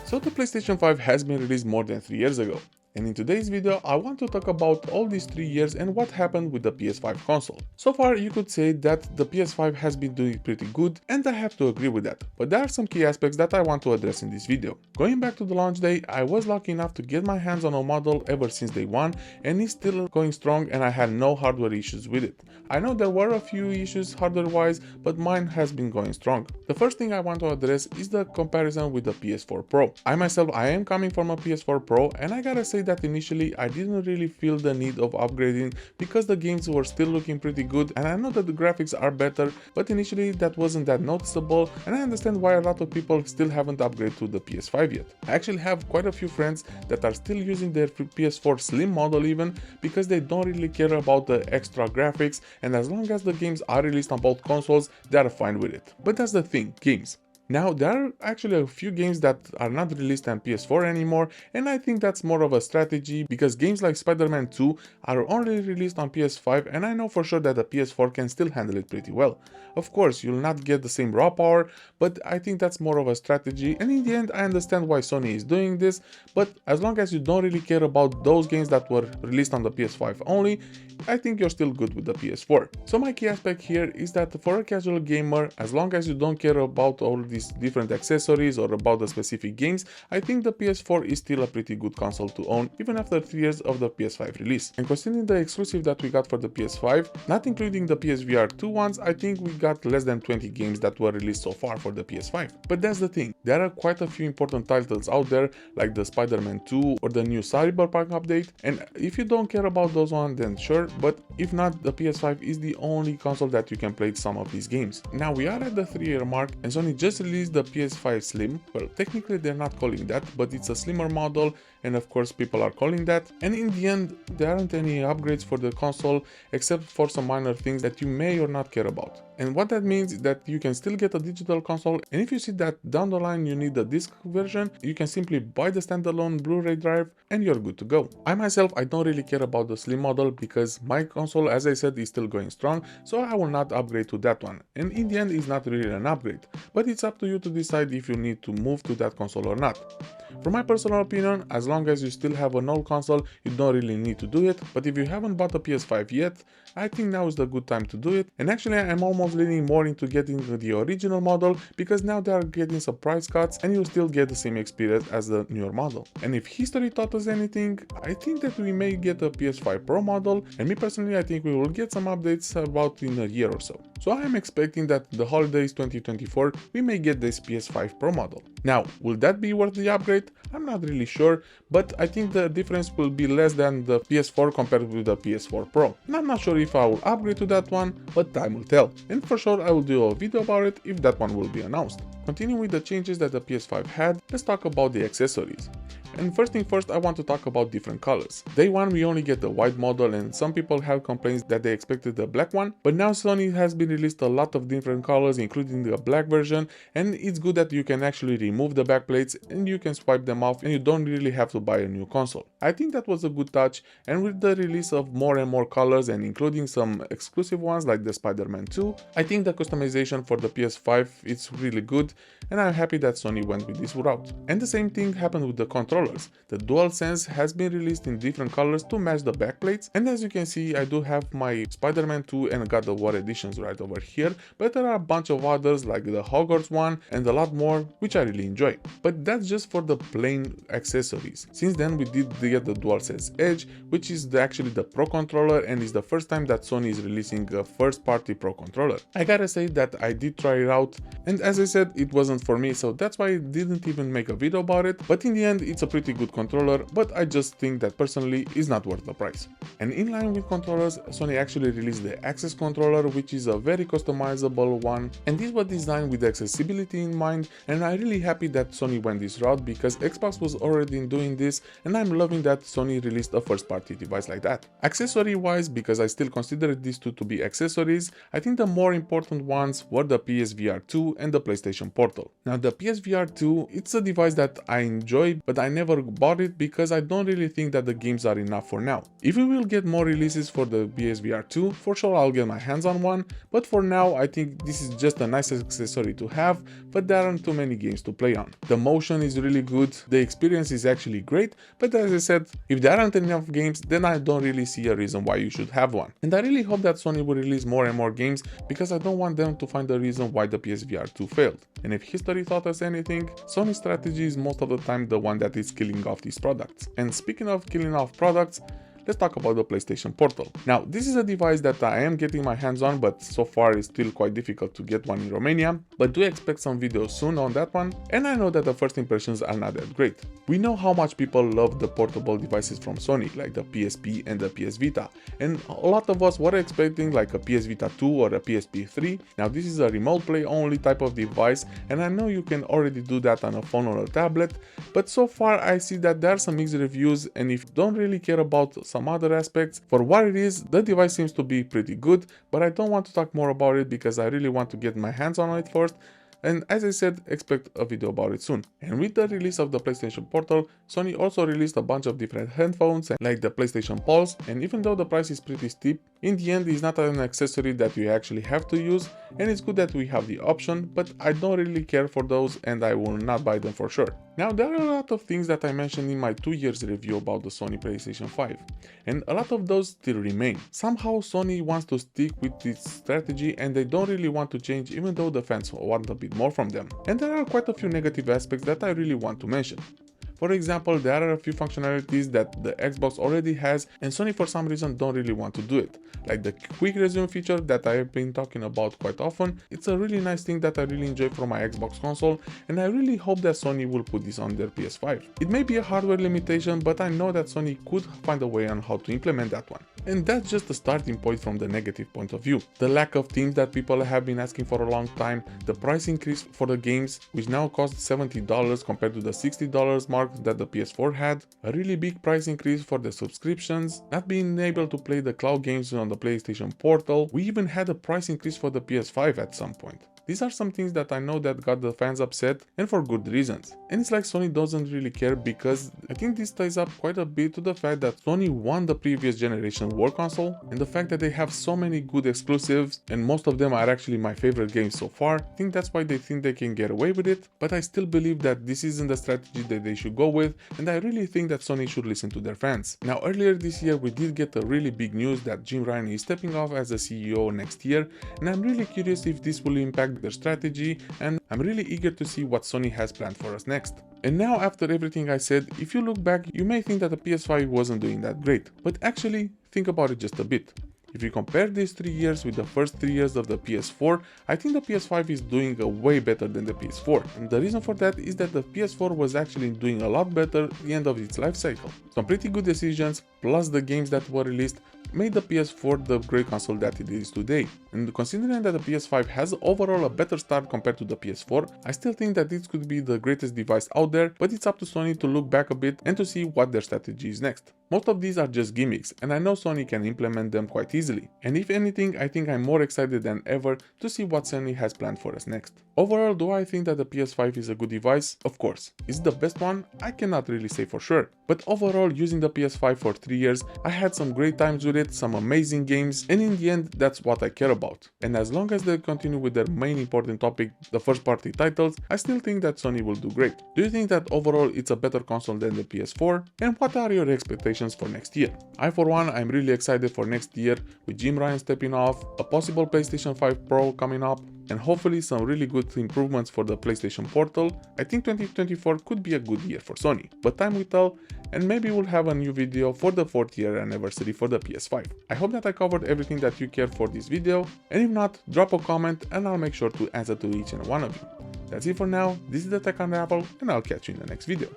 So the PlayStation 5 has been released more than 3 years ago. And in today's video, I want to talk about all these 3 years and what happened with the PS5 console. So far, you could say that the PS5 has been doing pretty good, and I have to agree with that. But there are some key aspects that I want to address in this video. Going back to the launch day, I was lucky enough to get my hands on a model ever since day one, and it's still going strong and I had no hardware issues with it. I know there were a few issues hardware-wise, but mine has been going strong. The first thing I want to address is the comparison with the PS4 Pro. I am coming from a PS4 Pro, and I gotta say that initially I didn't really feel the need of upgrading because the games were still looking pretty good, and I know that the graphics are better, but initially that wasn't that noticeable, and I understand why a lot of people still haven't upgraded to the PS5 yet. I actually have quite a few friends that are still using their PS4 Slim model even because they don't really care about the extra graphics, and as long as the games are released on both consoles, they are fine with it. But that's the thing, games. Now, there are actually a few games that are not released on PS4 anymore, and I think that's more of a strategy because games like Spider-Man 2 are only released on PS5, and I know for sure that the PS4 can still handle it pretty well. Of course, you'll not get the same raw power, but I think that's more of a strategy, and in the end I understand why Sony is doing this, but as long as you don't really care about those games that were released on the PS5 only, I think you're still good with the PS4. So my key aspect here is that for a casual gamer, as long as you don't care about all these different accessories or about the specific games, I think the PS4 is still a pretty good console to own even after 3 years of the PS5 release. And considering the exclusive that we got for the PS5, not including the PSVR 2 ones, I think we got less than 20 games that were released so far for the PS5. But that's the thing, there are quite a few important titles out there like the Spider-Man 2 or the new Cyberpunk update, and if you don't care about those ones, then sure, but if not, the PS5 is the only console that you can play some of these games. Now we are at the 3-year mark, and Sony just released the PS5 Slim. Well, technically they're not calling that, but it's a slimmer model, and of course people are calling that, and in the end there aren't any upgrades for the console except for some minor things that you may or not care about. And what that means is that you can still get a digital console, and if you see that down the line you need the disc version, you can simply buy the standalone Blu-ray drive and you're good to go. I myself, I don't really care about the slim model because my console, as I said, is still going strong, so I will not upgrade to that one, and in the end it's not really an upgrade, but it's up to you to decide if you need to move to that console or not. From my personal opinion, as long as you still have an old console, you don't really need to do it, but if you haven't bought a PS5 yet, I think now is the good time to do it, and actually I'm almost leaning more into getting the original model because now they are getting some price cuts and you still get the same experience as the newer model. And if history taught us anything, I think that we may get a PS5 Pro model, and me personally I think we will get some updates about in a year or so. So I am expecting that the holidays 2024 we may get this PS5 Pro model. Now, will that be worth the upgrade? I'm not really sure, but I think the difference will be less than the PS4 compared with the PS4 Pro. And I'm not sure if I will upgrade to that one, but time will tell. And for sure I will do a video about it if that one will be announced. Continuing with the changes that the PS5 had, let's talk about the accessories. And first thing first, I want to talk about different colors. Day one we only get the white model, and some people have complaints that they expected the black one, but now Sony has been released a lot of different colors including the black version, and it's good that you can actually remove the backplates and you can swipe them off and you don't really have to buy a new console. I think that was a good touch, and with the release of more and more colors and including some exclusive ones like the Spider-Man 2, I think the customization for the PS5 is really good, and I'm happy that Sony went with this route. And the same thing happened with the controllers. The DualSense has been released in different colors to match the backplates, and as you can see I do have my Spider-Man 2 and God of War editions right over here, but there are a bunch of others like the Hogwarts one and a lot more which I really enjoy. But that's just for the plain accessories. Since then we did get the DualSense Edge, which is actually the Pro controller, and is the first time that Sony is releasing a first-party Pro controller. I gotta say that I did try it out, and as I said, it wasn't for me, so that's why I didn't even make a video about it, but in the end it's a pretty good controller, but I just think that personally is not worth the price. And in line with controllers, Sony actually released the Access controller, which is a very customizable one, and this was designed with accessibility in mind, and I'm really happy that Sony went this route because Xbox was already doing this, and I'm loving knowing that Sony released a first-party device like that. Accessory-wise, because I still consider these two to be accessories, I think the more important ones were the PSVR 2 and the PlayStation Portal. Now the PSVR 2, it's a device that I enjoy, but I never bought it because I don't really think that the games are enough for now. If we will get more releases for the PSVR 2, for sure I'll get my hands on one, but for now I think this is just a nice accessory to have, but there aren't too many games to play on. The motion is really good, the experience is actually great, but as I said, if there aren't enough games, then I don't really see a reason why you should have one. And I really hope that Sony will release more and more games, because I don't want them to find the reason why the PSVR 2 failed. And if history taught us anything, Sony's strategy is most of the time the one that is killing off these products. And speaking of killing off products, let's talk about the PlayStation Portal. Now, this is a device that I am getting my hands on, but so far it's still quite difficult to get one in Romania, but do expect some videos soon on that one, and I know that the first impressions are not that great. We know how much people love the portable devices from Sony, like the PSP and the PS Vita, and a lot of us were expecting like a PS Vita 2 or a PSP 3. Now this is a remote play only type of device, and I know you can already do that on a phone or a tablet, but so far I see that there are some mixed reviews, and if you don't really care about some other aspects, for what it is, the device seems to be pretty good, but I don't want to talk more about it because I really want to get my hands on it first. And as I said, expect a video about it soon. And with the release of the PlayStation Portal, Sony also released a bunch of different headphones like the PlayStation Pulse, and even though the price is pretty steep, in the end it's not an accessory that you actually have to use, and it's good that we have the option, but I don't really care for those and I will not buy them for sure. Now there are a lot of things that I mentioned in my 2 years review about the Sony PlayStation 5, and a lot of those still remain. Somehow Sony wants to stick with its strategy and they don't really want to change, even though the fans want a bit more from them. And there are quite a few negative aspects that I really want to mention. For example, there are a few functionalities that the Xbox already has and Sony for some reason don't really want to do it. Like the quick resume feature that I have been talking about quite often. It's a really nice thing that I really enjoy from my Xbox console, and I really hope that Sony will put this on their PS5. It may be a hardware limitation, but I know that Sony could find a way on how to implement that one. And that's just a starting point from the negative point of view. The lack of themes that people have been asking for a long time, the price increase for the games, which now cost $70 compared to the $60 mark that the PS4 had, a really big price increase for the subscriptions, not being able to play the cloud games on the PlayStation Portal. We even had a price increase for the PS5 at some point. These are some things that I know that got the fans upset, and for good reasons. And it's like Sony doesn't really care, because I think this ties up quite a bit to the fact that Sony won the previous generation war console, and the fact that they have so many good exclusives, and most of them are actually my favorite games so far. I think that's why they think they can get away with it, but I still believe that this isn't the strategy that they should go with, and I really think that Sony should listen to their fans. Now earlier this year we did get a really big news that Jim Ryan is stepping off as the CEO next year, and I'm really curious if this will impact their strategy, and I'm really eager to see what Sony has planned for us next. And now, after everything I said, if you look back, you may think that the PS5 wasn't doing that great, but actually think about it just a bit. If you compare these 3 years with the first 3 years of the PS4, I think the PS5 is doing way better than the PS4. And the reason for that is that the PS4 was actually doing a lot better at the end of its life cycle. Some pretty good decisions, plus the games that were released, made the PS4 the great console that it is today. And considering that the PS5 has overall a better start compared to the PS4, I still think that this could be the greatest device out there, but it's up to Sony to look back a bit and to see what their strategy is next. Most of these are just gimmicks, and I know Sony can implement them quite easily. And if anything, I think I'm more excited than ever to see what Sony has planned for us next. Overall, do I think that the PS5 is a good device? Of course. Is it the best one? I cannot really say for sure. But overall, using the PS5 for 3 years, I had some great times with it, some amazing games, and in the end, that's what I care about. And as long as they continue with their main important topic, the first party titles, I still think that Sony will do great. Do you think that overall it's a better console than the PS4? And what are your expectations for next year? I for one, I'm really excited for next year, with Jim Ryan stepping off, a possible PlayStation 5 Pro coming up, and hopefully some really good improvements for the PlayStation Portal. I think 2024 could be a good year for Sony, but time will tell, and maybe we'll have a new video for the 4th year anniversary for the PS5. I hope that I covered everything that you cared for this video, and if not, drop a comment and I'll make sure to answer to each and one of you. That's it for now, this is the Tech Unravel, and I'll catch you in the next video.